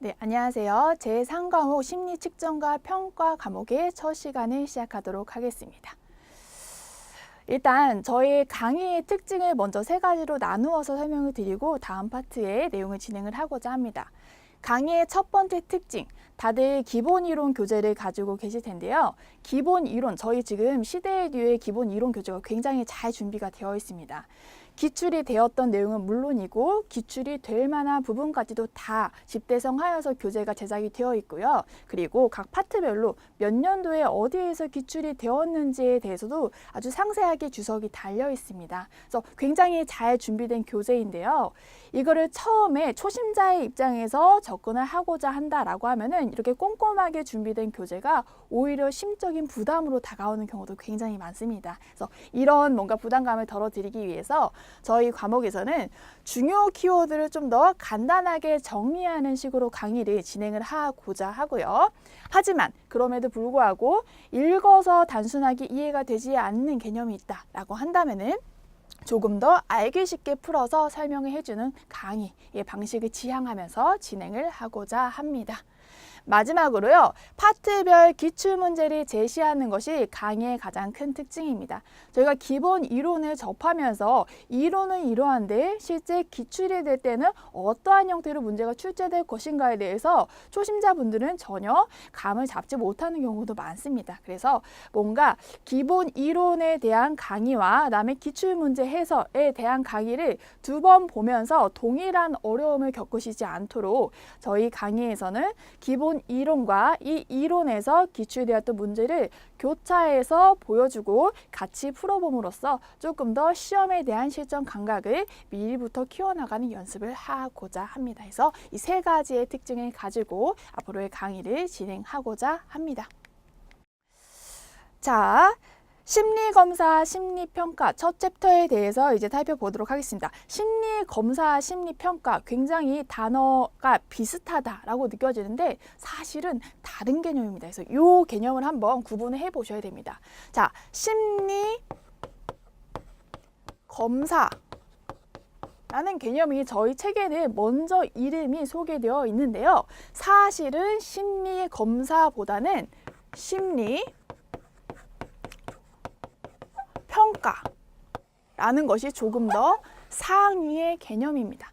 네, 안녕하세요. 제3과목 심리 측정과 평가 과목의 첫 시간을 시작하도록 하겠습니다. 일단 저희 강의의 특징을 먼저 세 가지로 나누어서 설명을 드리고 다음 파트의 내용을 진행을 하고자 합니다. 강의의 첫 번째 특징, 다들 기본 이론 교재를 가지고 계실 텐데요. 기본 이론, 저희 지금 시대의 뒤에 기본 이론 교재가 굉장히 잘 준비가 되어 있습니다. 기출이 되었던 내용은 물론이고 기출이 될 만한 부분까지도 다 집대성하여서 교재가 제작이 되어 있고요. 그리고 각 파트별로 몇 년도에 어디에서 기출이 되었는지에 대해서도 아주 상세하게 주석이 달려 있습니다. 그래서 굉장히 잘 준비된 교재인데요. 이거를 처음에 초심자의 입장에서 접근을 하고자 한다라고 하면은 이렇게 꼼꼼하게 준비된 교재가 오히려 심적인 부담으로 다가오는 경우도 굉장히 많습니다. 그래서 이런 뭔가 부담감을 덜어드리기 위해서 저희 과목에서는 중요 키워드를 좀 더 간단하게 정리하는 식으로 강의를 진행을 하고자 하고요. 하지만 그럼에도 불구하고 읽어서 단순하게 이해가 되지 않는 개념이 있다라고 한다면은 조금 더 알기 쉽게 풀어서 설명을 해주는 강의의 방식을 지향하면서 진행을 하고자 합니다. 마지막으로요, 파트별 기출문제를 제시하는 것이 강의의 가장 큰 특징입니다. 저희가 기본 이론을 접하면서 이론은 이러한데 실제 기출이 될 때는 어떠한 형태로 문제가 출제될 것인가에 대해서 초심자분들은 전혀 감을 잡지 못하는 경우도 많습니다. 그래서 뭔가 기본 이론에 대한 강의와 그다음에 기출문제 해설에 대한 강의를 두 번 보면서 동일한 어려움을 겪으시지 않도록 저희 강의에서는 기본 이론과 이 이론에서 기출되었던 문제를 교차해서 보여주고 같이 풀어봄으로써 조금 더 시험에 대한 실전 감각을 미리부터 키워나가는 연습을 하고자 합니다. 그래서 이 세 가지의 특징을 가지고 앞으로의 강의를 진행하고자 합니다. 자, 심리검사, 심리평가 첫 챕터에 대해서 이제 살펴보도록 하겠습니다. 심리검사, 심리평가 굉장히 단어가 비슷하다라고 느껴지는데 사실은 다른 개념입니다. 그래서 이 개념을 한번 구분을 해 보셔야 됩니다. 자, 심리검사 라는 개념이 저희 책에는 먼저 이름이 소개되어 있는데요. 사실은 심리검사보다는 평가라는 것이 조금 더 상위의 개념입니다.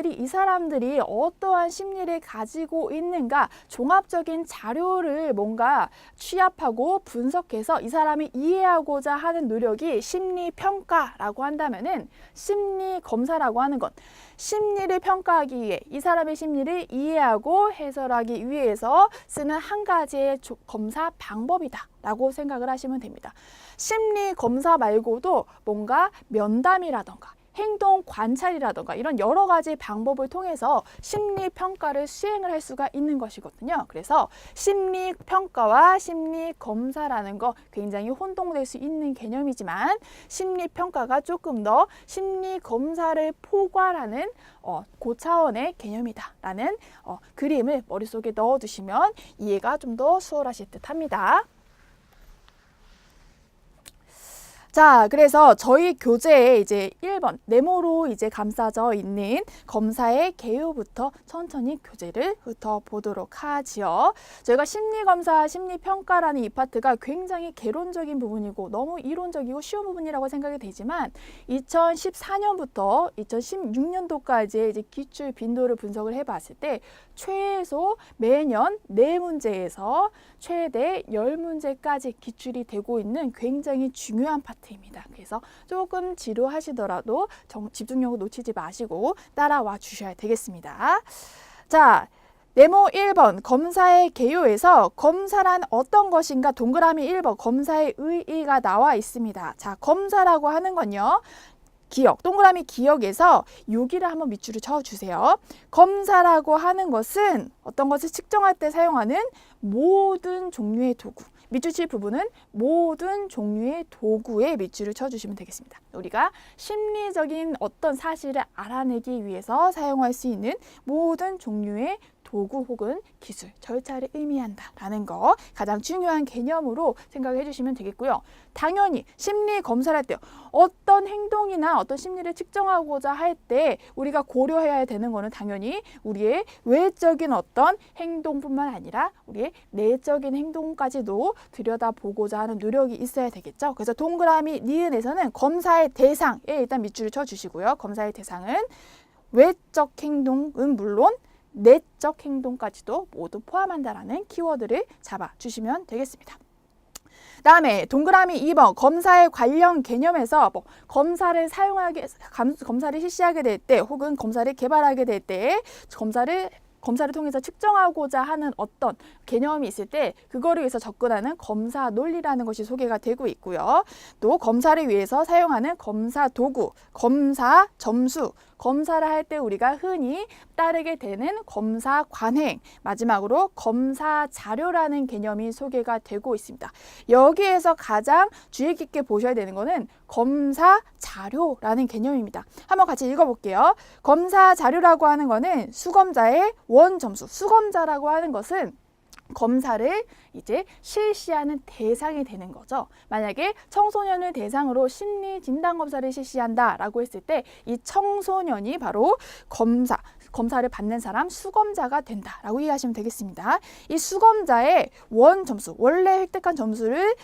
이 사람들이 어떠한 심리를 가지고 있는가 종합적인 자료를 뭔가 취합하고 분석해서 이 사람이 이해하고자 하는 노력이 심리평가라고 한다면은 심리검사라고 하는 건 심리를 평가하기 위해 이 사람의 심리를 이해하고 해설하기 위해서 쓰는 한 가지의 검사 방법이다 라고 생각을 하시면 됩니다. 심리 검사 말고도 뭔가 면담이라던가 행동 관찰이라던가 이런 여러 가지 방법을 통해서 심리 평가를 수행을 할 수가 있는 것이거든요. 그래서 심리 평가와 심리 검사라는 거 굉장히 혼동될 수 있는 개념이지만 심리 평가가 조금 더 심리 검사를 포괄하는 고차원의 개념이다라는 그림을 머릿속에 넣어두시면 이해가 좀 더 수월하실 듯합니다. 자, 그래서 저희 교재에 이제 1번 네모로 이제 감싸져 있는 검사의 개요부터 천천히 교재를 훑어보도록 하지요. 저희가 심리검사, 심리평가라는 이 파트가 굉장히 개론적인 부분이고 너무 이론적이고 쉬운 부분이라고 생각이 되지만 2014년부터 2016년도까지의 이제 기출 빈도를 분석을 해봤을 때 최소 매년 4문제에서 최대 10문제까지 기출이 되고 있는 굉장히 중요한 파트입니다. 그래서 조금 지루하시더라도 집중력을 놓치지 마시고 따라와 주셔야 되겠습니다. 자, 네모 1번 검사의 개요에서 검사란 어떤 것인가 동그라미 1번 검사의 의의가 나와 있습니다. 자, 검사라고 하는 건요. 기억, 동그라미 기억에서 여기를 한번 밑줄을 쳐주세요. 검사라고 하는 것은 어떤 것을 측정할 때 사용하는 모든 종류의 도구. 밑줄 칠 부분은 모든 종류의 도구에 밑줄을 쳐주시면 되겠습니다. 우리가 심리적인 어떤 사실을 알아내기 위해서 사용할 수 있는 모든 종류의 도구 혹은 기술, 절차를 의미한다라는 거 가장 중요한 개념으로 생각해 주시면 되겠고요. 당연히 심리 검사를 할 때 어떤 행동이나 어떤 심리를 측정하고자 할 때 우리가 고려해야 되는 거는 당연히 우리의 외적인 어떤 행동뿐만 아니라 우리의 내적인 행동까지도 들여다보고자 하는 노력이 있어야 되겠죠. 그래서 동그라미 니은에서는 검사의 대상에 일단 밑줄을 쳐주시고요. 검사의 대상은 외적 행동은 물론 내적 행동까지도 모두 포함한다라는 키워드를 잡아주시면 되겠습니다. 다음에 동그라미 2번 검사의 관련 개념에서 검사를 실시하게 될 때 혹은 검사를 개발하게 될 때 검사를 통해서 측정하고자 하는 어떤 개념이 있을 때 그거를 위해서 접근하는 검사 논리라는 것이 소개가 되고 있고요. 또 검사를 위해서 사용하는 검사 도구, 검사 점수, 검사를 할 때 우리가 흔히 따르게 되는 검사 관행, 마지막으로 검사 자료라는 개념이 소개가 되고 있습니다. 여기에서 가장 주의 깊게 보셔야 되는 거는 검사 자료라는 개념입니다. 한번 같이 읽어볼게요. 검사 자료라고 하는 거는 수검자의 원 점수, 수검자라고 하는 것은 검사를 이제 실시하는 대상이 되는 거죠. 만약에 청소년을 대상으로 심리 진단 검사를 실시한다라고 했을 때 이 청소년이 바로 검사를 받는 사람 수검자가 된다라고 이해하시면 되겠습니다. 이 수검자의 원 점수, 원래 획득한 점수를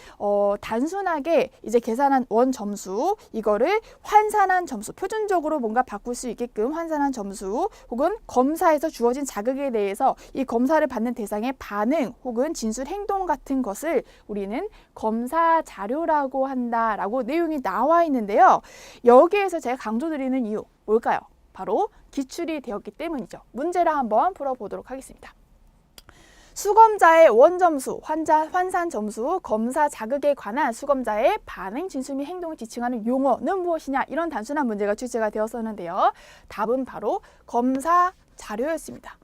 단순하게 이제 계산한 원 점수, 이거를 환산한 점수, 표준적으로 뭔가 바꿀 수 있게끔 환산한 점수, 혹은 검사에서 주어진 자극에 대해서 이 검사를 받는 대상의 반응 혹은 진술 행동 같은 것을 우리는 검사 자료라고 한다라고 내용이 나와 있는데요. 여기에서 제가 강조드리는 이유 뭘까요? 바로 기출이 되었기 때문이죠. 문제를 한번 풀어보도록 하겠습니다. 수검자의 원점수, 환산 점수, 검사 자극에 관한 수검자의 반응, 진술 및 행동을 지칭하는 용어는 무엇이냐, 이런 단순한 문제가 출제가 되었었는데요. 답은 바로 검사 자료였습니다.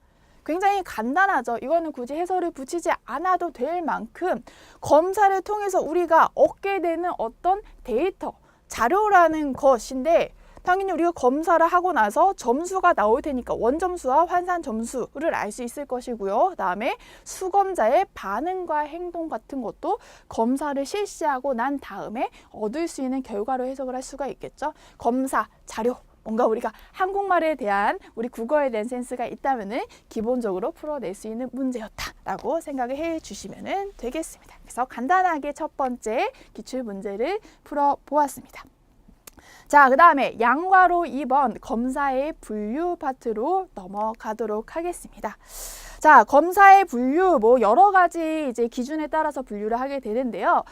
굉장히 간단하죠. 이거는 굳이 해설을 붙이지 않아도 될 만큼 검사를 통해서 우리가 얻게 되는 어떤 데이터, 자료라는 것인데, 당연히 우리가 검사를 하고 나서 점수가 나올 테니까 원점수와 환산 점수를 알 수 있을 것이고요. 그다음에 수검자의 반응과 행동 같은 것도 검사를 실시하고 난 다음에 얻을 수 있는 결과로 해석을 할 수가 있겠죠. 검사 자료, 뭔가 우리가 한국말에 대한, 우리 국어에 대한 센스가 있다면은 기본적으로 풀어낼 수 있는 문제였다라고 생각을 해주시면 되겠습니다. 그래서 간단하게 첫 번째 기출 문제를 풀어보았습니다. 자, 그 다음에 양괄호 2번 검사의 분류 파트로 넘어가도록 하겠습니다. 자, 검사의 분류 여러 가지 이제 기준에 따라서 분류를 하게 되는데요.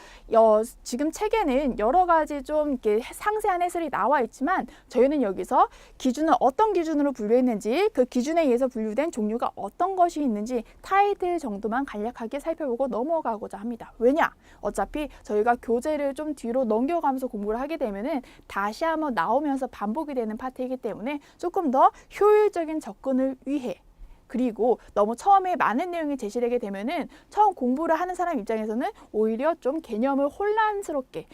지금 책에는 여러 가지 좀 이렇게 상세한 해설이 나와 있지만 저희는 여기서 기준을 어떤 기준으로 분류했는지, 그 기준에 의해서 분류된 종류가 어떤 것이 있는지 타이틀 정도만 간략하게 살펴보고 넘어가고자 합니다. 왜냐? 어차피 저희가 교재를 좀 뒤로 넘겨가면서 공부를 하게 되면은 다시 한번 나오면서 반복이 되는 파트이기 때문에 조금 더 효율적인 접근을 위해, 그리고 너무 처음에 많은 내용이 제시되게 되면은 처음 공부를 하는 사람 입장에서는 오히려 좀 개념을 혼란스럽게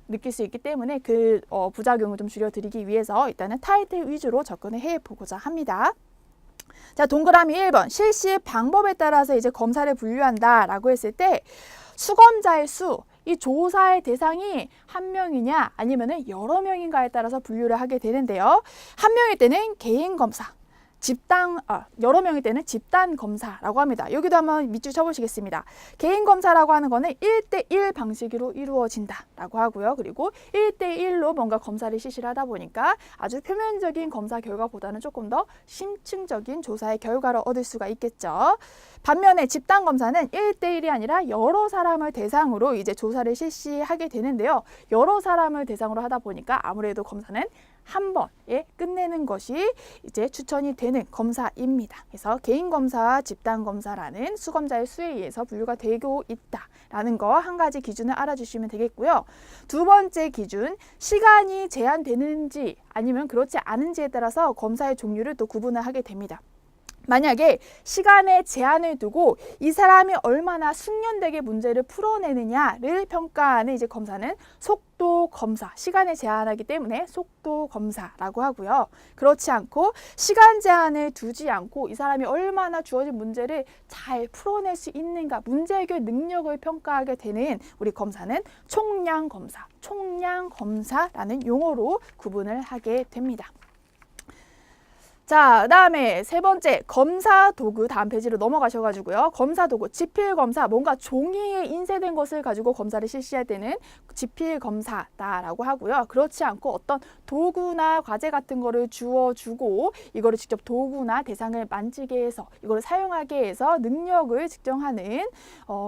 느낄 수 있기 때문에 그 부작용을 좀 줄여드리기 위해서 일단은 타이틀 위주로 접근을 해보고자 합니다. 자, 동그라미 1번 실시 방법에 따라서 이제 검사를 분류한다라고 했을 때 수검자의 수, 이 조사의 대상이 한 명이냐 아니면은 여러 명인가에 따라서 분류를 하게 되는데요. 한 명일 때는 개인 검사, 여러 명일 때는 집단 검사라고 합니다. 여기도 한번 밑줄 쳐보시겠습니다. 개인 검사라고 하는 거는 1대1 방식으로 이루어진다라고 하고요. 그리고 1대1로 뭔가 검사를 실시를 하다 보니까 아주 표면적인 검사 결과보다는 조금 더 심층적인 조사의 결과를 얻을 수가 있겠죠. 반면에 집단 검사는 1대1이 아니라 여러 사람을 대상으로 이제 조사를 실시하게 되는데요. 여러 사람을 대상으로 하다 보니까 아무래도 검사는 한 번에 끝내는 것이 이제 추천이 되는 검사입니다. 그래서 개인 검사와 집단 검사라는 수검자의 수에 의해서 분류가 되고 있다라는 거 한 가지 기준을 알아주시면 되겠고요. 두 번째 기준, 시간이 제한되는지 아니면 그렇지 않은지에 따라서 검사의 종류를 또 구분을 하게 됩니다. 만약에 시간의 제한을 두고 이 사람이 얼마나 숙련되게 문제를 풀어내느냐를 평가하는 이제 검사는 속도 검사, 시간을 제한하기 때문에 속도 검사라고 하고요. 그렇지 않고 시간 제한을 두지 않고 이 사람이 얼마나 주어진 문제를 잘 풀어낼 수 있는가, 문제 해결 능력을 평가하게 되는 우리 검사는 총량 검사, 총량 검사라는 용어로 구분을 하게 됩니다. 자, 그다음에 세 번째 검사 도구, 다음 페이지로 넘어가셔가지고요. 검사 도구, 지필 검사, 뭔가 종이에 인쇄된 것을 가지고 검사를 실시할 때는 지필 검사다라고 하고요. 그렇지 않고 어떤 도구나 과제 같은 거를 주어주고 이거를 직접 도구나 대상을 만지게 해서 이거를 사용하게 해서 능력을 측정하는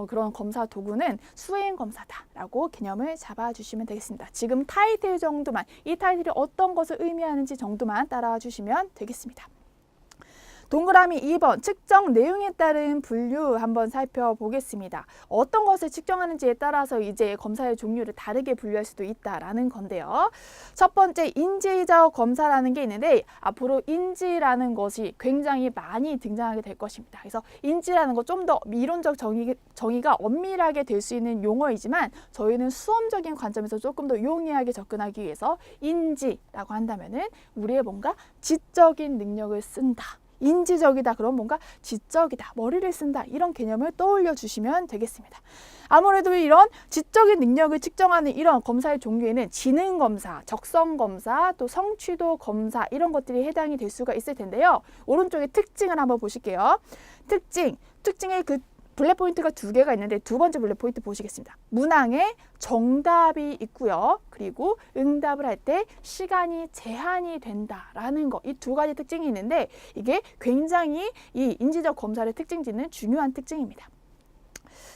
그런 검사 도구는 수행 검사다라고 개념을 잡아주시면 되겠습니다. 지금 타이틀 정도만, 이 타이틀이 어떤 것을 의미하는지 정도만 따라와 주시면 되겠습니다. 동그라미 2번 측정 내용에 따른 분류 한번 살펴보겠습니다. 어떤 것을 측정하는지에 따라서 이제 검사의 종류를 다르게 분류할 수도 있다라는 건데요. 첫 번째 인지적 검사라는 게 있는데 앞으로 인지라는 것이 굉장히 많이 등장하게 될 것입니다. 그래서 인지라는 거 좀 더 이론적 정의가 엄밀하게 될 수 있는 용어이지만 저희는 수험적인 관점에서 조금 더 용이하게 접근하기 위해서 인지라고 한다면은 우리의 뭔가 지적인 능력을 쓴다. 인지적이다, 그럼 뭔가 지적이다, 머리를 쓴다, 이런 개념을 떠올려 주시면 되겠습니다. 아무래도 이런 지적인 능력을 측정하는 이런 검사의 종류에는 지능검사, 적성검사, 또 성취도 검사 이런 것들이 해당이 될 수가 있을 텐데요. 오른쪽에 특징을 한번 보실게요. 특징의 그 블랙 포인트가 두 개가 있는데 두 번째 블랙 포인트 보시겠습니다. 문항에 정답이 있고요. 그리고 응답을 할 때 시간이 제한이 된다라는 거, 이 두 가지 특징이 있는데 이게 굉장히 이 인지적 검사를 특징짓는 중요한 특징입니다.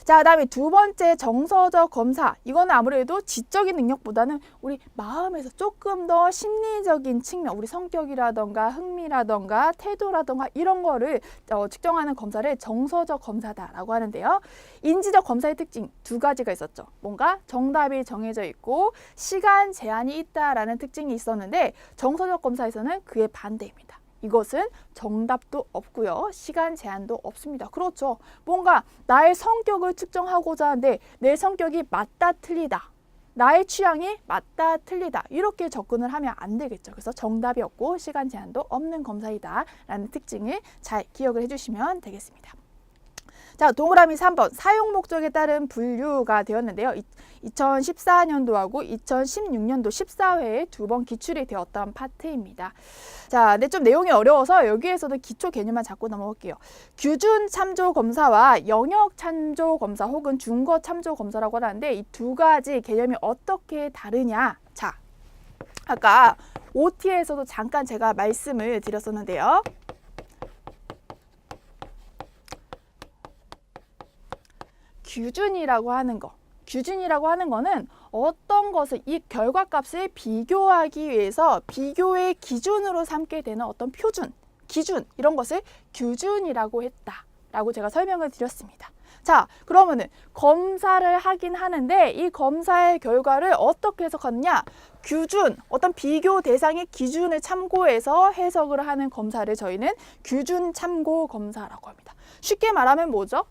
자, 그다음에 두 번째 정서적 검사. 이거는 아무래도 지적인 능력보다는 우리 마음에서 조금 더 심리적인 측면, 우리 성격이라던가 흥미라던가 태도라던가 이런 거를 측정하는 검사를 정서적 검사다라고 하는데요. 인지적 검사의 특징 두 가지가 있었죠. 뭔가 정답이 정해져 있고 시간 제한이 있다라는 특징이 있었는데 정서적 검사에서는 그의 반대입니다. 이것은 정답도 없고요. 시간 제한도 없습니다. 그렇죠. 뭔가 나의 성격을 측정하고자 하는데 내 성격이 맞다 틀리다. 나의 취향이 맞다 틀리다. 이렇게 접근을 하면 안 되겠죠. 그래서 정답이 없고 시간 제한도 없는 검사이다 라는 특징을 잘 기억을 해주시면 되겠습니다. 자, 동그라미 3번 사용 목적에 따른 분류가 되었는데요. 2014년도하고 2016년도 14회에 두 번 기출이 되었던 파트입니다. 자, 근데 좀 내용이 어려워서 여기에서도 기초 개념만 잡고 넘어갈게요. 규준 참조 검사와 영역 참조 검사 혹은 준거 참조 검사라고 하는데 이 두 가지 개념이 어떻게 다르냐? 자, 아까 OT에서도 잠깐 제가 말씀을 드렸었는데요. 규준이라고 하는 거는 어떤 것을 이 결과값을 비교하기 위해서 비교의 기준으로 삼게 되는 어떤 표준, 기준 이런 것을 규준이라고 했다라고 제가 설명을 드렸습니다. 자, 그러면은 검사를 하긴 하는데 이 검사의 결과를 어떻게 해석하느냐? 규준, 어떤 비교 대상의 기준을 참고해서 해석을 하는 검사를 저희는 규준 참고 검사라고 합니다. 쉽게 말하면 뭐죠?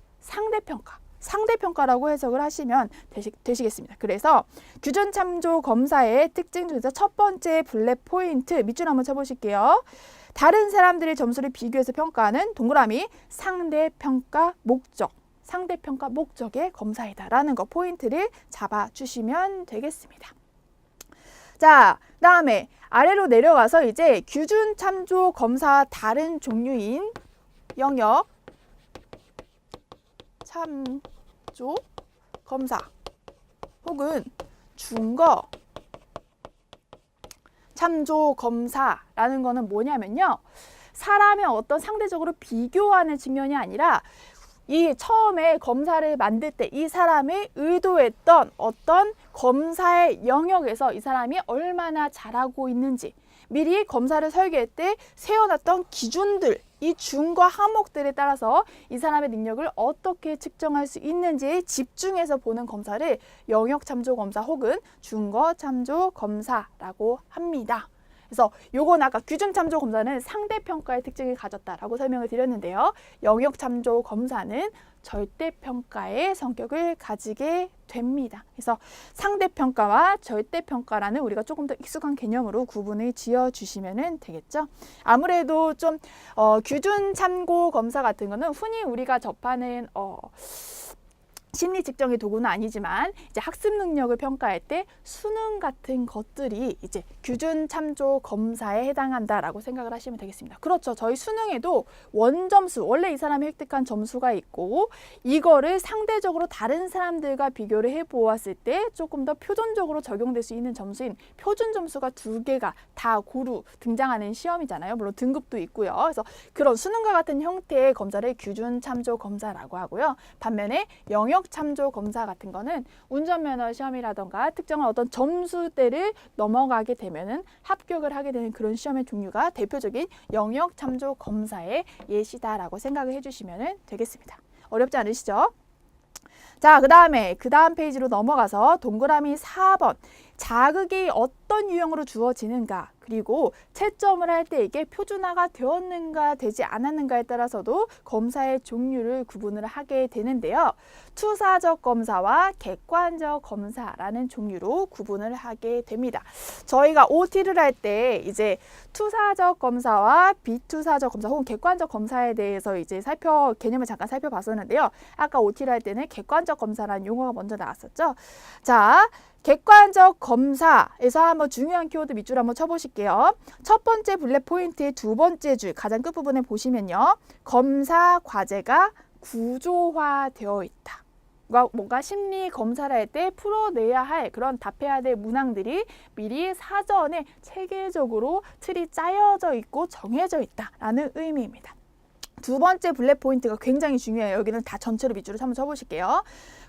상대평가라고 해석을 하시면 되시겠습니다. 그래서 규준 참조 검사의 특징 중에서 첫 번째 블랙 포인트 밑줄 한번 쳐보실게요. 다른 사람들의 점수를 비교해서 평가하는 동그라미 상대평가 목적의 검사이다라는 거 포인트를 잡아주시면 되겠습니다. 자, 다음에 아래로 내려가서 이제 규준 참조 검사 다른 종류인 영역 참조 검사 혹은 준거 참조 검사라는 거는 뭐냐면요. 사람의 어떤 상대적으로 비교하는 측면이 아니라 이 처음에 검사를 만들 때 이 사람이 의도했던 어떤 검사의 영역에서 이 사람이 얼마나 잘하고 있는지 미리 검사를 설계할 때 세워놨던 기준들, 이 준거 항목들에 따라서 이 사람의 능력을 어떻게 측정할 수 있는지 집중해서 보는 검사를 영역 참조 검사 혹은 준거 참조 검사라고 합니다. 그래서 요건 아까 규준참조 검사는 상대평가의 특징을 가졌다라고 설명을 드렸는데요. 영역참조 검사는 절대평가의 성격을 가지게 됩니다. 그래서 상대평가와 절대평가라는 우리가 조금 더 익숙한 개념으로 구분을 지어주시면 되겠죠. 아무래도 좀 규준참고 검사 같은 거는 흔히 우리가 접하는 심리 측정의 도구는 아니지만 이제 학습 능력을 평가할 때 수능 같은 것들이 이제 규준 참조 검사에 해당한다라고 생각을 하시면 되겠습니다. 그렇죠. 저희 수능에도 원점수, 원래 이 사람이 획득한 점수가 있고 이거를 상대적으로 다른 사람들과 비교를 해보았을 때 조금 더 표준적으로 적용될 수 있는 점수인 표준 점수가 2개가 다 고루 등장하는 시험이잖아요. 물론 등급도 있고요. 그래서 그런 수능과 같은 형태의 검사를 규준 참조 검사라고 하고요. 반면에 영역 참조 검사 같은 거는 운전면허 시험이라던가 특정한 어떤 점수대를 넘어가게 되면은 합격을 하게 되는 그런 시험의 종류가 대표적인 영역 참조 검사의 예시다라고 생각을 해주시면 되겠습니다. 어렵지 않으시죠? 자, 그 다음 페이지로 넘어가서 동그라미 4번. 자극이 어떤 유형으로 주어지는가, 그리고 채점을 할 때 이게 표준화가 되었는가 되지 않았는가에 따라서도 검사의 종류를 구분을 하게 되는데요. 투사적 검사와 객관적 검사라는 종류로 구분을 하게 됩니다. 저희가 OT를 할 때 이제 투사적 검사와 비투사적 검사 혹은 객관적 검사에 대해서 이제 개념을 잠깐 살펴봤었는데요. 아까 OT를 할 때는 객관적 검사라는 용어가 먼저 나왔었죠. 자, 객관적 검사에서 한번 중요한 키워드 밑줄 한번 쳐보실게요. 첫 번째 블랙 포인트의 두 번째 줄 가장 끝부분에 보시면요. 검사 과제가 구조화되어 있다. 뭔가 심리 검사를 할 때 풀어내야 할 그런 답해야 될 문항들이 미리 사전에 체계적으로 틀이 짜여져 있고 정해져 있다라는 의미입니다. 두 번째 블랙 포인트가 굉장히 중요해요. 여기는 다 전체로 밑줄을 한번 쳐보실게요.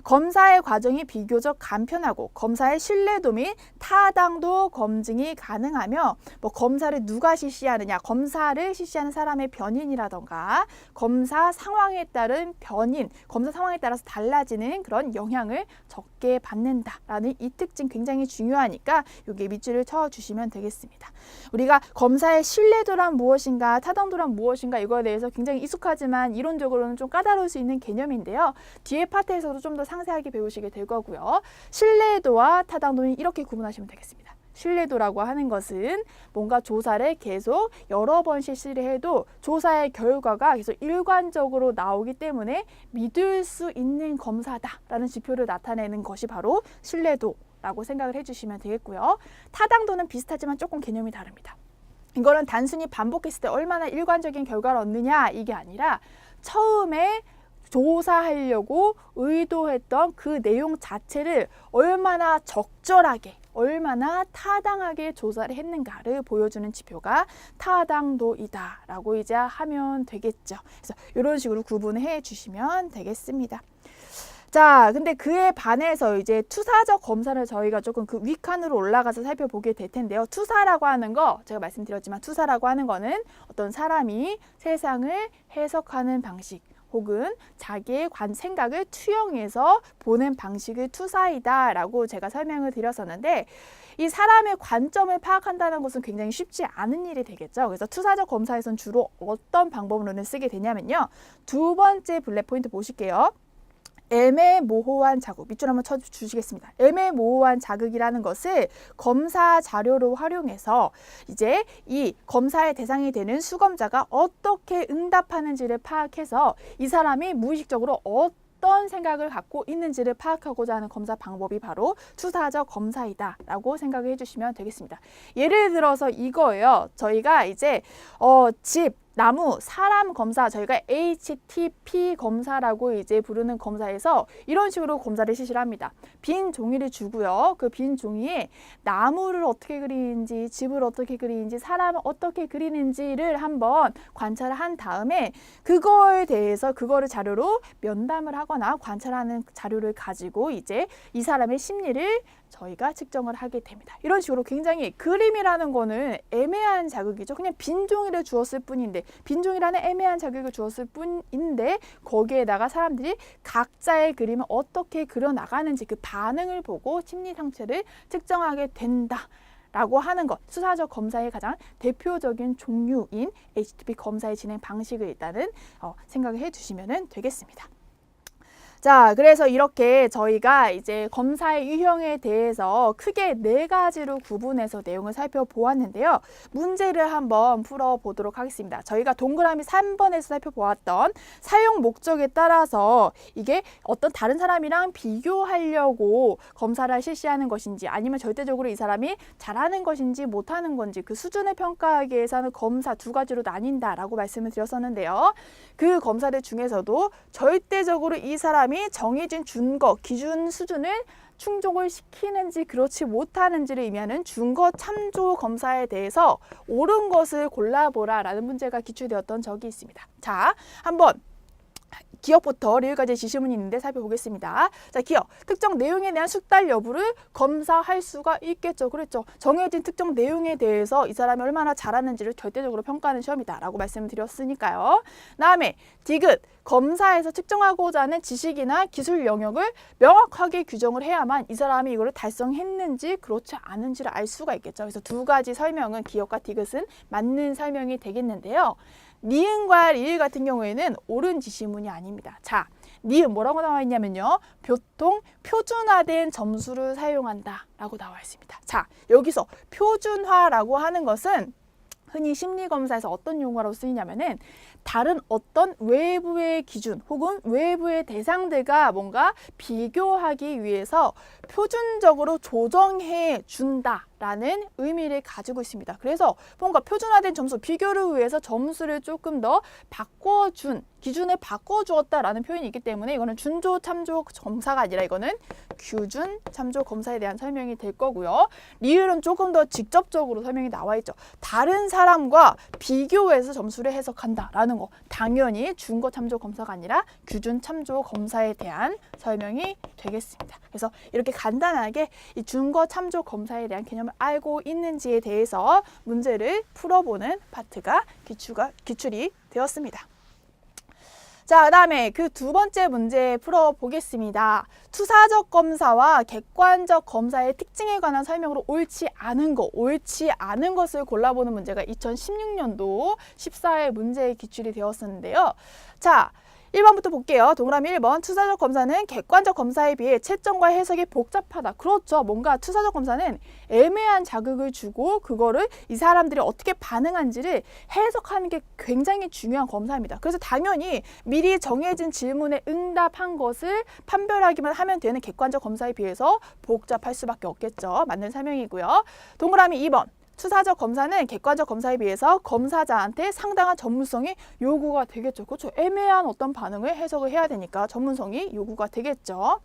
검사의 과정이 비교적 간편하고 검사의 신뢰도 및 타당도 검증이 가능하며 검사를 누가 실시하느냐, 검사를 실시하는 사람의 변인이라던가 검사 상황에 따른 변인, 검사 상황에 따라서 달라지는 그런 영향을 적게 받는다라는 이 특징 굉장히 중요하니까 여기 밑줄을 쳐주시면 되겠습니다. 우리가 검사의 신뢰도란 무엇인가, 타당도란 무엇인가 이거에 대해서 굉장히 익숙하지만 이론적으로는 좀 까다로울 수 있는 개념인데요. 뒤에 파트에서도 좀 더 상세하게 배우시게 될 거고요. 신뢰도와 타당도는 이렇게 구분하시면 되겠습니다. 신뢰도라고 하는 것은 뭔가 조사를 계속 여러 번 실시를 해도 조사의 결과가 계속 일관적으로 나오기 때문에 믿을 수 있는 검사다라는 지표를 나타내는 것이 바로 신뢰도라고 생각을 해주시면 되겠고요. 타당도는 비슷하지만 조금 개념이 다릅니다. 이거는 단순히 반복했을 때 얼마나 일관적인 결과를 얻느냐 이게 아니라 처음에 조사하려고 의도했던 그 내용 자체를 얼마나 적절하게, 얼마나 타당하게 조사를 했는가를 보여주는 지표가 타당도이다라고 이제 하면 되겠죠. 그래서 이런 식으로 구분해 주시면 되겠습니다. 자, 근데 그에 반해서 이제 투사적 검사를 저희가 조금 그 윗칸으로 올라가서 살펴보게 될 텐데요. 투사라고 하는 거, 제가 말씀드렸지만 투사라고 하는 거는 어떤 사람이 세상을 해석하는 방식, 혹은 자기의 생각을 투영해서 보는 방식을 투사이다라고 제가 설명을 드렸었는데 이 사람의 관점을 파악한다는 것은 굉장히 쉽지 않은 일이 되겠죠. 그래서 투사적 검사에서는 주로 어떤 방법론을 쓰게 되냐면요. 두 번째 블랙 포인트 보실게요. 애매모호한 자극, 밑줄 한번 쳐주시겠습니다. 애매모호한 자극이라는 것을 검사 자료로 활용해서 이제 이 검사의 대상이 되는 수검자가 어떻게 응답하는지를 파악해서 이 사람이 무의식적으로 어떤 생각을 갖고 있는지를 파악하고자 하는 검사 방법이 바로 투사적 검사이다라고 생각을 해주시면 되겠습니다. 예를 들어서 이거예요. 저희가 이제 집, 나무, 사람 검사, 저희가 HTP 검사라고 이제 부르는 검사에서 이런 식으로 검사를 실시를 합니다. 빈 종이를 주고요. 그 빈 종이에 나무를 어떻게 그리는지, 집을 어떻게 그리는지, 사람을 어떻게 그리는지를 한번 관찰을 한 다음에 그거에 대해서 그거를 자료로 면담을 하거나 관찰하는 자료를 가지고 이제 이 사람의 심리를 저희가 측정을 하게 됩니다. 이런 식으로 굉장히 그림이라는 거는 애매한 자극이죠. 그냥 빈 종이를 주었을 뿐인데 빈 종이라는 애매한 자극을 주었을 뿐인데 거기에다가 사람들이 각자의 그림을 어떻게 그려나가는지 그 반응을 보고 심리 상태를 측정하게 된다. 라고 하는 것, 수사적 검사의 가장 대표적인 종류인 HTTP 검사의 진행 방식을 일단은 생각을 해주시면 되겠습니다. 자, 그래서 이렇게 저희가 이제 검사의 유형에 대해서 크게 4가지로 구분해서 내용을 살펴보았는데요. 문제를 한번 풀어보도록 하겠습니다. 저희가 동그라미 3번에서 살펴보았던 사용 목적에 따라서 이게 어떤 다른 사람이랑 비교하려고 검사를 실시하는 것인지 아니면 절대적으로 이 사람이 잘하는 것인지 못하는 건지 그 수준을 평가하기 위해서는 검사 2가지로 나뉜다라고 말씀을 드렸었는데요. 그 검사들 중에서도 절대적으로 이 사람이 정해진 준거, 기준 수준을 충족을 시키는지 그렇지 못하는지를 의미하는 준거 참조 검사에 대해서 옳은 것을 골라보라 라는 문제가 기출되었던 적이 있습니다. 자, 한번 기억부터 리을까지 지시문이 있는데 살펴보겠습니다. 자, 기억. 특정 내용에 대한 숙달 여부를 검사할 수가 있겠죠. 그랬죠. 정해진 특정 내용에 대해서 이 사람이 얼마나 잘하는지를 절대적으로 평가하는 시험이다 라고 말씀을 드렸으니까요. 다음에 디귿. 검사에서 측정하고자 하는 지식이나 기술 영역을 명확하게 규정을 해야만 이 사람이 이거를 달성했는지 그렇지 않은지를 알 수가 있겠죠. 그래서 2가지 설명은 기억과 디귿은 맞는 설명이 되겠는데요. 니은과 리을 같은 경우에는 옳은 지시문이 아닙니다. 자, 니은 뭐라고 나와 있냐면요. 보통 표준화된 점수를 사용한다 라고 나와 있습니다. 자, 여기서 표준화라고 하는 것은 흔히 심리검사에서 어떤 용어라고 쓰이냐면은 다른 어떤 외부의 기준 혹은 외부의 대상들과 뭔가 비교하기 위해서 표준적으로 조정해 준다라는 의미를 가지고 있습니다. 그래서 뭔가 표준화된 점수, 비교를 위해서 점수를 조금 더 바꿔준, 기준을 바꿔주었다라는 표현이 있기 때문에 이거는 준조 참조 검사가 아니라 이거는 규준 참조 검사에 대한 설명이 될 거고요. 리을은 조금 더 직접적으로 설명이 나와 있죠. 다른 사람과 비교해서 점수를 해석한다라는 거. 당연히 준거 참조 검사가 아니라 규준 참조 검사에 대한 설명이 되겠습니다. 그래서 이렇게 간단하게 이 준거 참조 검사에 대한 개념을 알고 있는지에 대해서 문제를 풀어보는 파트가 기출이 되었습니다. 자, 그다음에 그 2번째 문제 풀어보겠습니다. 투사적 검사와 객관적 검사의 특징에 관한 설명으로 옳지 않은 것을 골라보는 문제가 2016년도 14회 문제의 기출이 되었었는데요. 자, 1번부터 볼게요. 동그라미 1번. 투사적 검사는 객관적 검사에 비해 채점과 해석이 복잡하다. 그렇죠. 뭔가 투사적 검사는 애매한 자극을 주고 그거를 이 사람들이 어떻게 반응한지를 해석하는 게 굉장히 중요한 검사입니다. 그래서 당연히 미리 정해진 질문에 응답한 것을 판별하기만 하면 되는 객관적 검사에 비해서 복잡할 수밖에 없겠죠. 맞는 설명이고요. 동그라미 2번. 투사적 검사는 객관적 검사에 비해서 검사자한테 상당한 전문성이 요구가 되겠죠. 그렇죠. 애매한 어떤 반응을 해석을 해야 되니까 전문성이 요구가 되겠죠.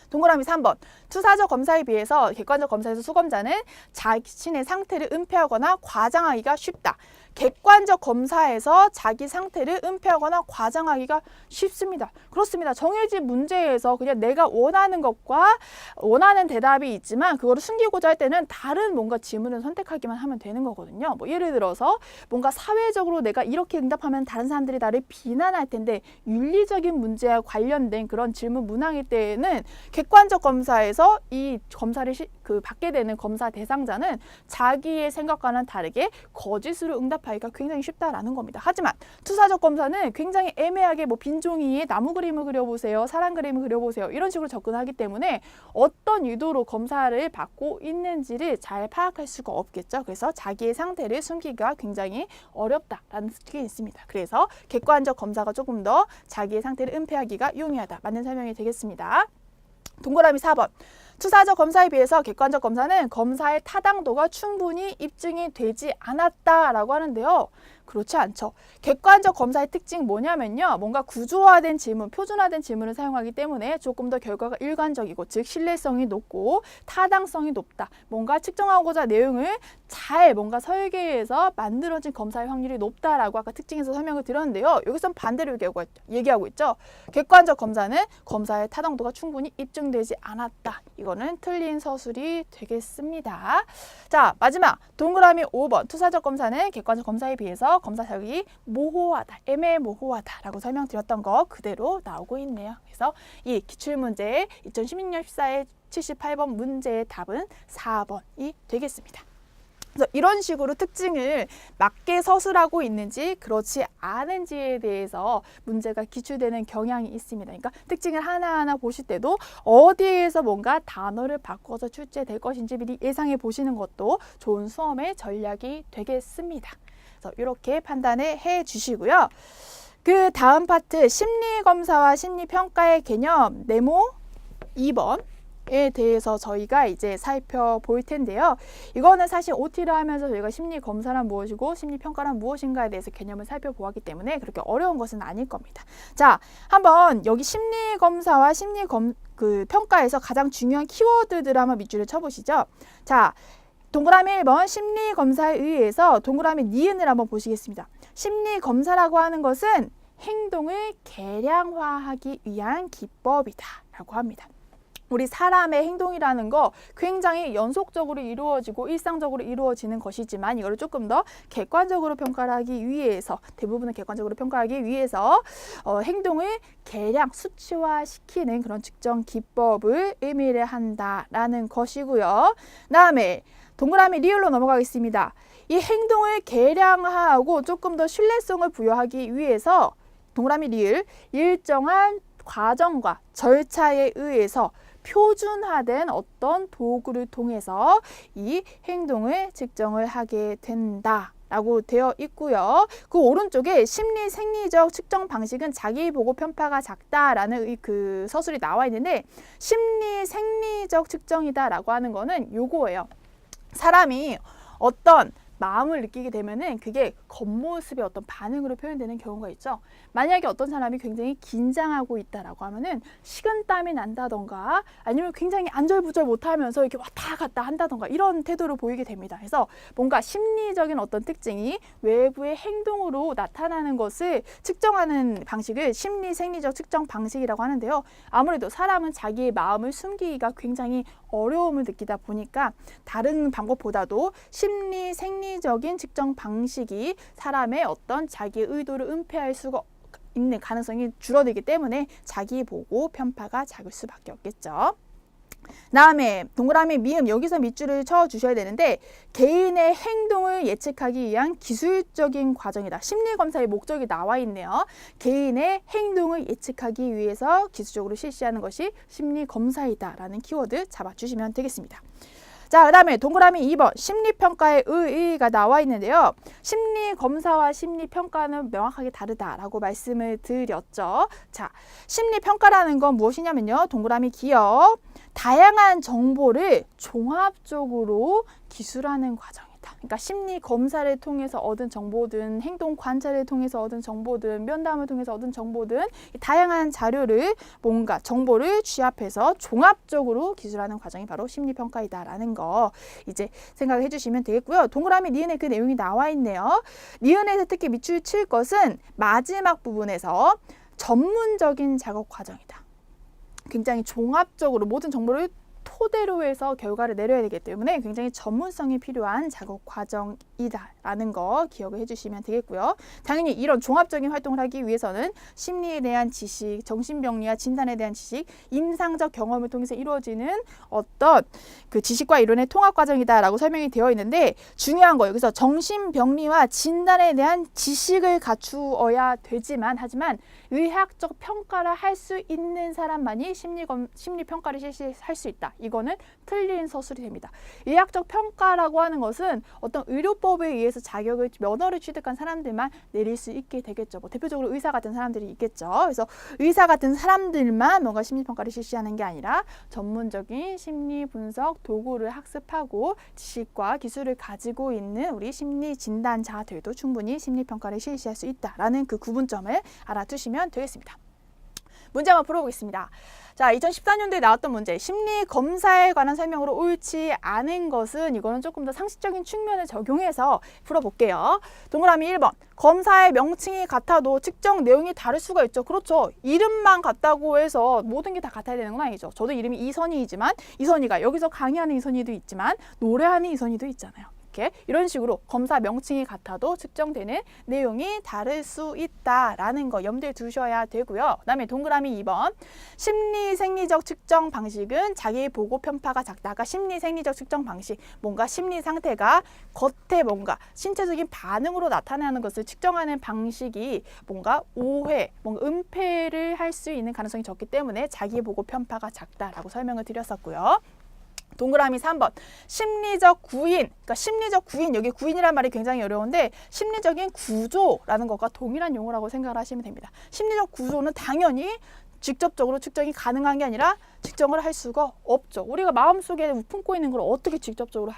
동그라미 3번. 투사적 검사에 비해서 객관적 검사에서 수검자는 자신의 상태를 은폐하거나 과장하기가 쉽다. 객관적 검사에서 자기 상태를 은폐하거나 과장하기가 쉽습니다. 그렇습니다. 정해진 문제에서 그냥 내가 원하는 것과 원하는 대답이 있지만 그거를 숨기고자 할 때는 다른 뭔가 질문을 선택하기만 하면 되는 거거든요. 뭐 예를 들어서 뭔가 사회적으로 내가 이렇게 응답하면 다른 사람들이 나를 비난할 텐데 윤리적인 문제와 관련된 그런 질문 문항일 때에는 객관적 검사에서 이 검사를 받게 되는 검사 대상자는 자기의 생각과는 다르게 거짓으로 응답하기가 굉장히 쉽다라는 겁니다. 하지만 투사적 검사는 굉장히 애매하게 뭐 빈종이에 나무 그림을 그려보세요, 사람 그림을 그려보세요 이런 식으로 접근하기 때문에 어떤 의도로 검사를 받고 있는지를 잘 파악할 수가 없겠죠. 그래서 자기의 상태를 숨기기가 굉장히 어렵다라는 특징이 있습니다. 그래서 객관적 검사가 조금 더 자기의 상태를 은폐하기가 용이하다. 맞는 설명이 되겠습니다. 동그라미 4번. 투사적 검사에 비해서 객관적 검사는 검사의 타당도가 충분히 입증이 되지 않았다라고 하는데요. 그렇지 않죠. 객관적 검사의 특징 뭐냐면요. 뭔가 구조화된 질문, 표준화된 질문을 사용하기 때문에 조금 더 결과가 일관적이고 즉 신뢰성이 높고 타당성이 높다. 뭔가 측정하고자 내용을 잘 뭔가 설계해서 만들어진 검사의 확률이 높다라고 아까 특징에서 설명을 드렸는데요. 여기선 반대로 얘기하고 있죠. 객관적 검사는 검사의 타당도가 충분히 입증되지 않았다. 이거는 틀린 서술이 되겠습니다. 자, 마지막 동그라미 5번. 투사적 검사는 객관적 검사에 비해서 검사 자격이 모호하다, 애매모호하다라고 설명드렸던 거 그대로 나오고 있네요. 그래서 이 기출문제 2016년 14회 78번 문제의 답은 4번이 되겠습니다. 그래서 이런 식으로 특징을 맞게 서술하고 있는지 그렇지 않은지에 대해서 문제가 기출되는 경향이 있습니다. 그러니까 특징을 하나하나 보실 때도 어디에서 뭔가 단어를 바꿔서 출제될 것인지 미리 예상해 보시는 것도 좋은 수험의 전략이 되겠습니다. 그래서 이렇게 판단을 해 주시고요. 그 다음 파트 심리검사와 심리평가의 개념 네모 2번 에 대해서 저희가 이제 살펴볼 텐데요. 이거는 사실 OT를 하면서 저희가 심리 검사란 무엇이고 심리 평가란 무엇인가에 대해서 개념을 살펴보았기 때문에 그렇게 어려운 것은 아닐 겁니다. 자, 한번 여기 심리 검사와 평가에서 가장 중요한 키워드들을 한번 밑줄을 쳐보시죠. 자, 동그라미 1번 심리 검사에 의해서 동그라미 니은을 한번 보시겠습니다. 심리 검사라고 하는 것은 행동을 계량화하기 위한 기법이다라고 합니다. 우리 사람의 행동이라는 거 굉장히 연속적으로 이루어지고 일상적으로 이루어지는 것이지만 이거를 조금 더 객관적으로 평가를 하기 위해서 대부분은 객관적으로 평가하기 위해서 행동을 계량, 수치화시키는 그런 측정 기법을 의미를 한다라는 것이고요. 다음에 동그라미 리을로 넘어가겠습니다. 이 행동을 계량화하고 조금 더 신뢰성을 부여하기 위해서 동그라미 리을 일정한 과정과 절차에 의해서 표준화된 어떤 도구를 통해서 이 행동을 측정을 하게 된다라고 되어 있고요. 그 오른쪽에 심리 생리적 측정 방식은 자기 보고 편파가 작다라는 그 서술이 나와 있는데 심리 생리적 측정이다라고 하는 거는 요거예요. 사람이 어떤 마음을 느끼게 되면은 그게 겉모습의 어떤 반응으로 표현되는 경우가 있죠. 만약에 어떤 사람이 굉장히 긴장하고 있다라고 하면은 식은땀이 난다던가 아니면 굉장히 안절부절 못하면서 이렇게 왔다 갔다 한다던가 이런 태도를 보이게 됩니다. 그래서 뭔가 심리적인 어떤 특징이 외부의 행동으로 나타나는 것을 측정하는 방식을 심리 생리적 측정 방식이라고 하는데요. 아무래도 사람은 자기의 마음을 숨기기가 굉장히 어려움을 느끼다 보니까 다른 방법보다도 심리 생리적인 측정 방식이 사람의 어떤 자기의 의도를 은폐할 수가 있는 가능성이 줄어들기 때문에 자기 보고 편파가 작을 수밖에 없겠죠. 다음에 동그라미 미음 여기서 밑줄을 쳐 주셔야 되는데 개인의 행동을 예측하기 위한 기술적인 과정이다. 심리검사의 목적이 나와 있네요. 개인의 행동을 예측하기 위해서 기술적으로 실시하는 것이 심리검사이다 라는 키워드 잡아주시면 되겠습니다. 자, 그 다음에 동그라미 2번 심리평가의 의의가 나와 있는데요. 심리검사와 심리평가는 명확하게 다르다라고 말씀을 드렸죠. 자, 심리평가라는 건 무엇이냐면요. 동그라미 기억, 다양한 정보를 종합적으로 기술하는 과정이다. 그러니까 심리 검사를 통해서 얻은 정보든 행동 관찰을 통해서 얻은 정보든 면담을 통해서 얻은 정보든 다양한 자료를 뭔가 정보를 취합해서 종합적으로 기술하는 과정이 바로 심리평가이다라는 거 이제 생각해 주시면 되겠고요. 동그라미 니은에 그 내용이 나와 있네요. 니은에서 특히 밑줄 칠 것은 마지막 부분에서 전문적인 작업 과정이다. 굉장히 종합적으로 모든 정보를 토대로 해서 결과를 내려야 되기 때문에 굉장히 전문성이 필요한 작업 과정이다라는 거 기억을 해주시면 되겠고요. 당연히 이런 종합적인 활동을 하기 위해서는 심리에 대한 지식, 정신병리와 진단에 대한 지식, 임상적 경험을 통해서 이루어지는 어떤 그 지식과 이론의 통합 과정이다라고 설명이 되어 있는데 중요한 거 여기서 정신병리와 진단에 대한 지식을 갖추어야 되지만 하지만 의학적 평가를 할 수 있는 사람만이 심리평가를 실시할 수 있다. 이거는 틀린 서술이 됩니다. 의학적 평가라고 하는 것은 어떤 의료법에 의해서 면허를 취득한 사람들만 내릴 수 있게 되겠죠. 뭐 대표적으로 의사 같은 사람들이 있겠죠. 그래서 의사 같은 사람들만 뭔가 심리평가를 실시하는 게 아니라 전문적인 심리 분석 도구를 학습하고 지식과 기술을 가지고 있는 우리 심리 진단자들도 충분히 심리평가를 실시할 수 있다라는 그 구분점을 알아두시면 되겠습니다. 문제 한번 풀어보겠습니다. 자, 2014년도에 나왔던 문제, 심리 검사에 관한 설명으로 옳지 않은 것은 이거는 조금 더 상식적인 측면을 적용해서 풀어볼게요. 동그라미 1번, 검사의 명칭이 같아도 측정 내용이 다를 수가 있죠. 그렇죠. 이름만 같다고 해서 모든 게 다 같아야 되는 건 아니죠. 저도 이름이 이선희이지만 이선희가 여기서 강의하는 이선희도 있지만 노래하는 이선희도 있잖아요. 이런 식으로 검사 명칭이 같아도 측정되는 내용이 다를 수 있다라는 거 염두에 두셔야 되고요. 그다음에 동그라미 2번. 심리 생리적 측정 방식은 자기 보고 편파가 작다가 심리 생리적 측정 방식, 뭔가 심리 상태가 겉에 뭔가 신체적인 반응으로 나타나는 것을 측정하는 방식이 뭔가 오해, 뭔가 은폐를 할 수 있는 가능성이 적기 때문에 자기 보고 편파가 작다라고 설명을 드렸었고요. 동그라미 3번. 심리적 구인. 그러니까 심리적 구인, 여기 구인이란 말이 굉장히 어려운데 심리적인 구조라는 것과 동일한 용어라고 생각을 하시면 됩니다. 심리적 구조는 당연히 직접적으로 측정이 가능한 게 아니라 측정을 할 수가 없죠. 우리가 마음속에 품고 있는 걸 어떻게 직접적으로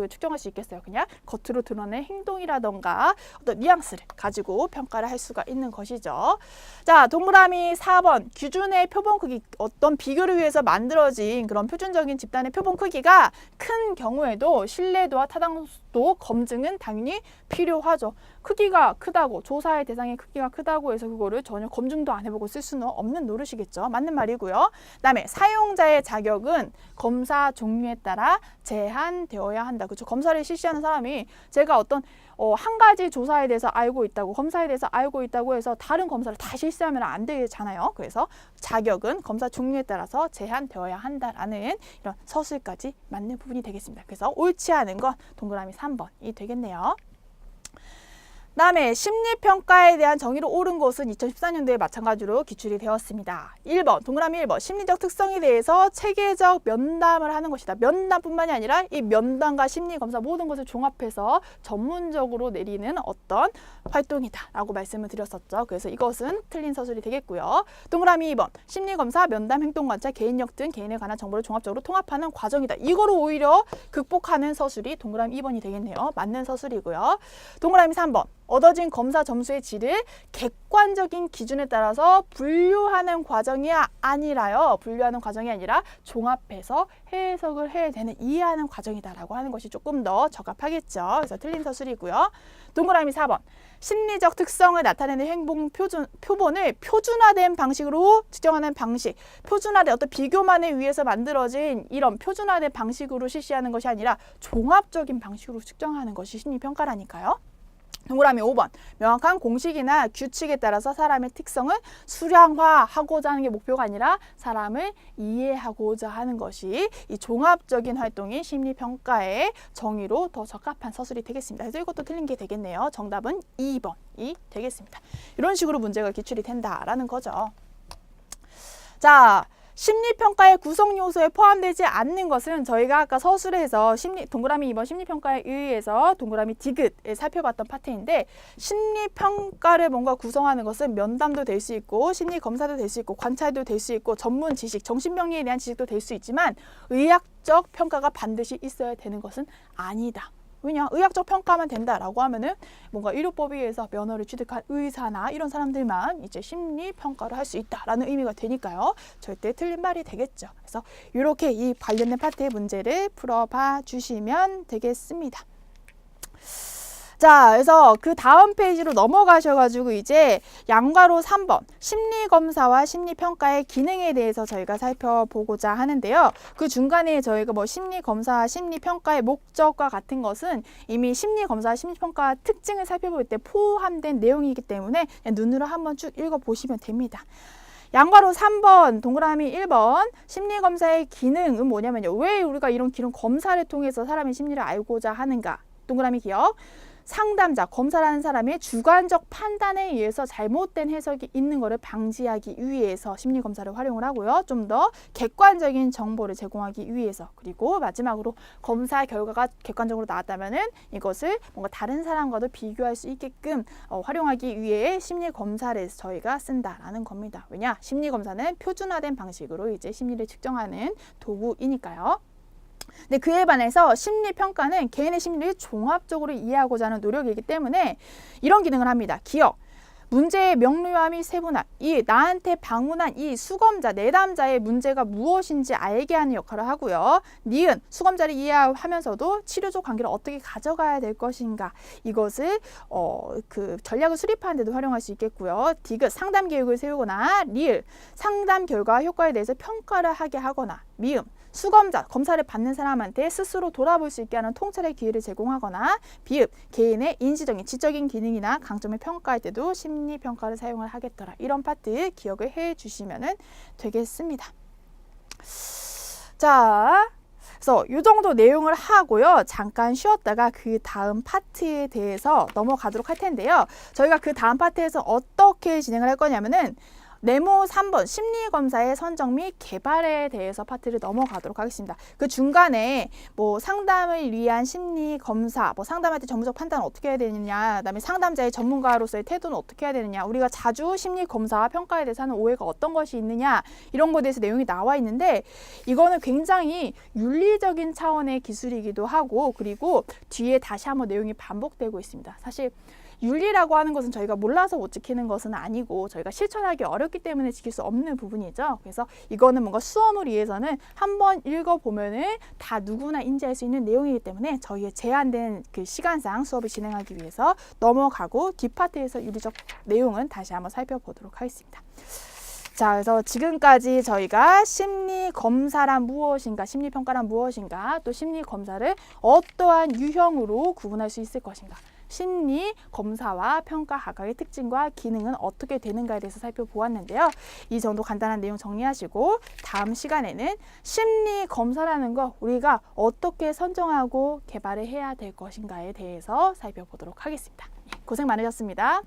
측정할 수 있겠어요. 그냥 겉으로 드러낸 행동이라던가 어떤 뉘앙스를 가지고 평가를 할 수가 있는 것이죠. 자, 동그라미 4번. 기준의 표본 크기, 어떤 비교를 위해서 만들어진 그런 표준적인 집단의 표본 크기가 큰 경우에도 신뢰도와 타당도 검증은 당연히 필요하죠. 크기가 크다고, 조사의 대상의 크기가 크다고 해서 그거를 전혀 검증도 안 해보고 쓸 수는 없는 노릇이겠죠. 맞는 말이고요. 그다음에 사용자의 자격은 검사 종류에 따라 제한되어야 한다. 그렇죠? 검사를 실시하는 사람이 제가 어떤 한 가지 조사에 대해서 알고 있다고, 검사에 대해서 알고 있다고 해서 다른 검사를 다 실시하면 안 되잖아요. 그래서 자격은 검사 종류에 따라서 제한되어야 한다라는 이런 서술까지 맞는 부분이 되겠습니다. 그래서 옳지 않은 건 동그라미 3번이 되겠네요. 다음에 심리평가에 대한 정의로 옳은 것은 2014년도에 마찬가지로 기출이 되었습니다. 1번, 동그라미 1번. 심리적 특성에 대해서 체계적 면담을 하는 것이다. 면담뿐만이 아니라 이 면담과 심리검사 모든 것을 종합해서 전문적으로 내리는 어떤 활동이다 라고 말씀을 드렸었죠. 그래서 이것은 틀린 서술이 되겠고요. 동그라미 2번. 심리검사, 면담, 행동관찰, 개인력 등 개인에 관한 정보를 종합적으로 통합하는 과정이다. 이거를 오히려 극복하는 서술이 동그라미 2번이 되겠네요. 맞는 서술이고요. 동그라미 3번. 얻어진 검사 점수의 질을 객관적인 기준에 따라서 분류하는 과정이 아니라요. 분류하는 과정이 아니라 종합해서 해석을 해야 되는, 이해하는 과정이다라고 하는 것이 조금 더 적합하겠죠. 그래서 틀린 서술이고요. 동그라미 4번. 심리적 특성을 나타내는 행동 표본을 표준화된 방식으로 측정하는 방식. 표준화된 어떤 비교만을 위해서 만들어진 이런 표준화된 방식으로 실시하는 것이 아니라 종합적인 방식으로 측정하는 것이 심리평가라니까요. 동그라미 5번. 명확한 공식이나 규칙에 따라서 사람의 특성을 수량화하고자 하는 게 목표가 아니라 사람을 이해하고자 하는 것이 이 종합적인 활동이 심리평가의 정의로 더 적합한 서술이 되겠습니다. 그래서 이것도 틀린 게 되겠네요. 정답은 2번이 되겠습니다. 이런 식으로 문제가 기출이 된다라는 거죠. 자, 심리평가의 구성 요소에 포함되지 않는 것은 저희가 아까 서술에서 동그라미 2번 심리평가에 의해서 동그라미 디귿을 살펴봤던 파트인데, 심리평가를 뭔가 구성하는 것은 면담도 될 수 있고 심리검사도 될 수 있고 관찰도 될 수 있고 전문 지식, 정신병리에 대한 지식도 될 수 있지만 의학적 평가가 반드시 있어야 되는 것은 아니다. 왜냐? 의학적 평가만 된다라고 하면은 뭔가 의료법에 의해서 면허를 취득한 의사나 이런 사람들만 이제 심리 평가를 할 수 있다라는 의미가 되니까요. 절대 틀린 말이 되겠죠. 그래서 이렇게 이 관련된 파트의 문제를 풀어봐 주시면 되겠습니다. 자, 그래서 그 다음 페이지로 넘어가셔가지고 이제 양괄호 3번 심리검사와 심리평가의 기능에 대해서 저희가 살펴보고자 하는데요. 그 중간에 저희가 뭐 심리검사와 심리평가의 목적과 같은 것은 이미 심리검사와 심리평가 특징을 살펴볼 때 포함된 내용이기 때문에 그냥 눈으로 한번 쭉 읽어보시면 됩니다. 양괄호 3번, 동그라미 1번 심리검사의 기능은 뭐냐면요. 왜 우리가 이런 기능 검사를 통해서 사람의 심리를 알고자 하는가? 동그라미 기억. 상담자, 검사라는 사람의 주관적 판단에 의해서 잘못된 해석이 있는 것을 방지하기 위해서 심리검사를 활용을 하고요. 좀 더 객관적인 정보를 제공하기 위해서. 그리고 마지막으로 검사 결과가 객관적으로 나왔다면은 이것을 뭔가 다른 사람과도 비교할 수 있게끔 활용하기 위해 심리검사를 저희가 쓴다라는 겁니다. 왜냐? 심리검사는 표준화된 방식으로 이제 심리를 측정하는 도구이니까요. 근데 그에 반해서 심리평가는 개인의 심리를 종합적으로 이해하고자 하는 노력이기 때문에 이런 기능을 합니다. 기억, 문제의 명료함 및 세분화, 이 나한테 방문한 이 수검자, 내담자의 문제가 무엇인지 알게 하는 역할을 하고요. 니은, 수검자를 이해하면서도 치료적 관계를 어떻게 가져가야 될 것인가, 이것을 그 전략을 수립하는 데도 활용할 수 있겠고요. 디귿, 상담 계획을 세우거나, 리을, 상담 결과 효과에 대해서 평가를 하게 하거나, 미음, 수검자, 검사를 받는 사람한테 스스로 돌아볼 수 있게 하는 통찰의 기회를 제공하거나 비읍, 개인의 인지적인 지적인 기능이나 강점을 평가할 때도 심리평가를 사용을 하겠더라. 이런 파트 기억을 해 주시면 되겠습니다. 자, 그래서 이 정도 내용을 하고요. 잠깐 쉬었다가 그 다음 파트에 대해서 넘어가도록 할 텐데요. 저희가 그 다음 파트에서 어떻게 진행을 할 거냐면은 네모 3번 심리검사의 선정 및 개발에 대해서 파트를 넘어가도록 하겠습니다. 그 중간에 뭐 상담을 위한 심리검사, 뭐 상담할 때 전문적 판단은 어떻게 해야 되느냐, 그다음에 상담자의 전문가로서의 태도는 어떻게 해야 되느냐, 우리가 자주 심리검사와 평가에 대해서 하는 오해가 어떤 것이 있느냐, 이런 것에 대해서 내용이 나와 있는데 이거는 굉장히 윤리적인 차원의 기술이기도 하고 그리고 뒤에 다시 한번 내용이 반복되고 있습니다. 사실 윤리라고 하는 것은 저희가 몰라서 못 지키는 것은 아니고 저희가 실천하기 어렵기 때문에 지킬 수 없는 부분이죠. 그래서 이거는 뭔가 수험을 위해서는 한번 읽어보면은 다 누구나 인지할 수 있는 내용이기 때문에 저희의 제한된 그 시간상 수업을 진행하기 위해서 넘어가고 뒷파트에서 윤리적 내용은 다시 한번 살펴보도록 하겠습니다. 자, 그래서 지금까지 저희가 심리검사란 무엇인가, 심리평가란 무엇인가, 또 심리검사를 어떠한 유형으로 구분할 수 있을 것인가, 심리 검사와 평가 각각의 특징과 기능은 어떻게 되는가에 대해서 살펴보았는데요. 이 정도 간단한 내용 정리하시고 다음 시간에는 심리 검사라는 거 우리가 어떻게 선정하고 개발을 해야 될 것인가에 대해서 살펴보도록 하겠습니다. 고생 많으셨습니다.